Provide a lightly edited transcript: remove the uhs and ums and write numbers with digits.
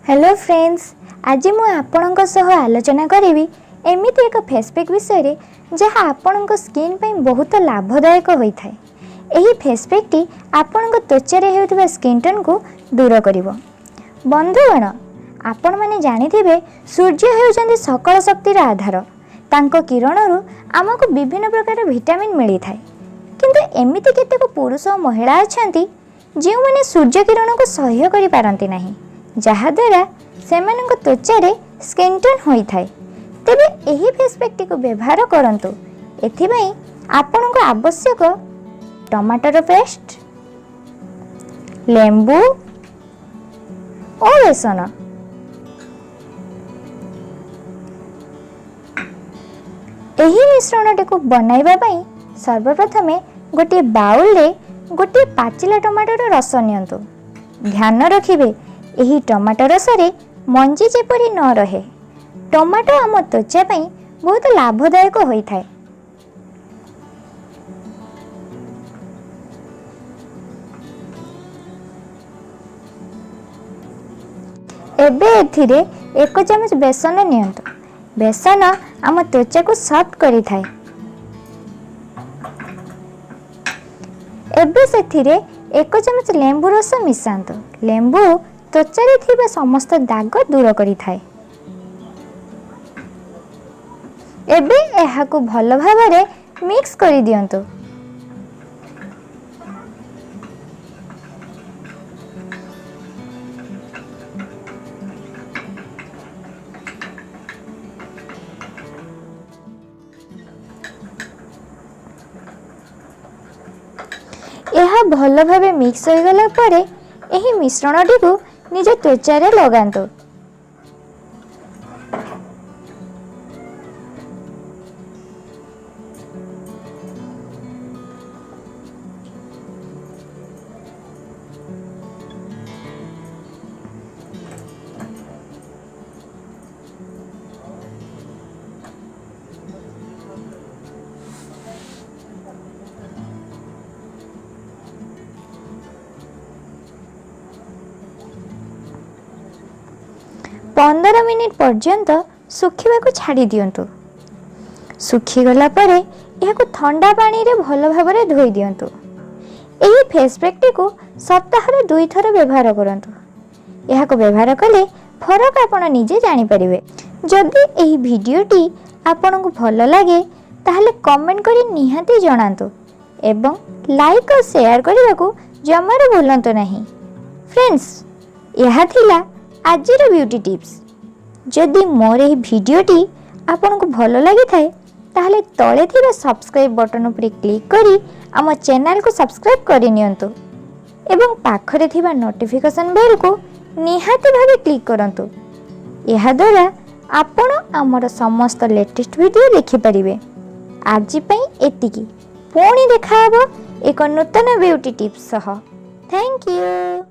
Hello friends, आज मुझे आपणों सह आलोचना करी एमती एक फेस पैक विषय जहाँ आपण स्किन पर बहुत लाभदायक होता है। यही फेस पैक टी आपण त्वचा होता स्किन टोन को दूर कर। बंधुगण, आपण मैंने जानिथिबे सूर्य होउचंदी सकल शक्तिर आधार। तांको किरणरू आमको विभिन्न प्रकार विटामिन मिली थाए, किंतु एमिति केतेक पुरुष और महिला अछंती जो मैंने सूर्य किरण को सह्य करि पारंती नाही, जहाद्वारा सेमानक त्वचा स्किन टोन होता है। तेबे एही फेस पैक टी को व्यवहार करंतु। एथिबाई आपनको आवश्यक टमाटर पेस्ट, लेंबू और बेसन। एही मिश्रण टी को बनाइबा पई सर्वप्रथमे गोटे बाउल रे गोटे पाचिला टमाटर रस नियंतु। ध्यान रखिबे एही टमाटर रस रे मंजी जेपरि न रहे। टमाटो आम त्वचा पई बहुत लाभदायक होता है। एबे एथिरे 1 चमच बेसन नियंतु। बेसन आम त्वचा को सॉफ्ट करि थाए। एबे सेथिरे 1 चमच लेंबू रस मिसांतु। लेंबू त्वचा रे थिबा समस्त दाग दूर करि थाए। एबे एहाकु भल भाबरे मिक्स करि दियंतु। यह भल भावे मिक्स हो गला परे एही मिश्रण टी को निज त्वचा रे लगांतु। पंदर मिनिट पर्यंत सुखिबा को छाड़ी दियंतु। सुखीगला परे यह ठंडा पानी रे भल भाबरे धोई दियंतु। एही फेस पैक टी को सप्ताह रे 2 थर व्यवहार करंतु। यह को व्यवहार कले फरक आपण निजे जानि परिबे। जदि एही वीडियो टी आपण को भल लागे ताहले कमेंट करी निहाती जणांतु एवं लाइक और शेयर करने को जमार भूलंतु नहीं। फ्रेंड्स, यह थिला आजिर ब्यूटी टिप्स। जदि मोर यह भिडियोटी आपन को भल लगी थाए ताहले तले थिबा सब्सक्राइब बटन उपरे क्लिक करी आम चैनल को सब्सक्राइब करि नियंतु एवं पाखरे थिबा नोटिफिकेशन बेल को निहाती भाबे क्लिक करंतु। यह द्वारा आपण आमर समस्त लेटेस्ट वीडियो देखि परिबे। आज पई एतिकी। पुणी देखा हबो एक नूतन ब्यूटी टिप्स सह। Thank you.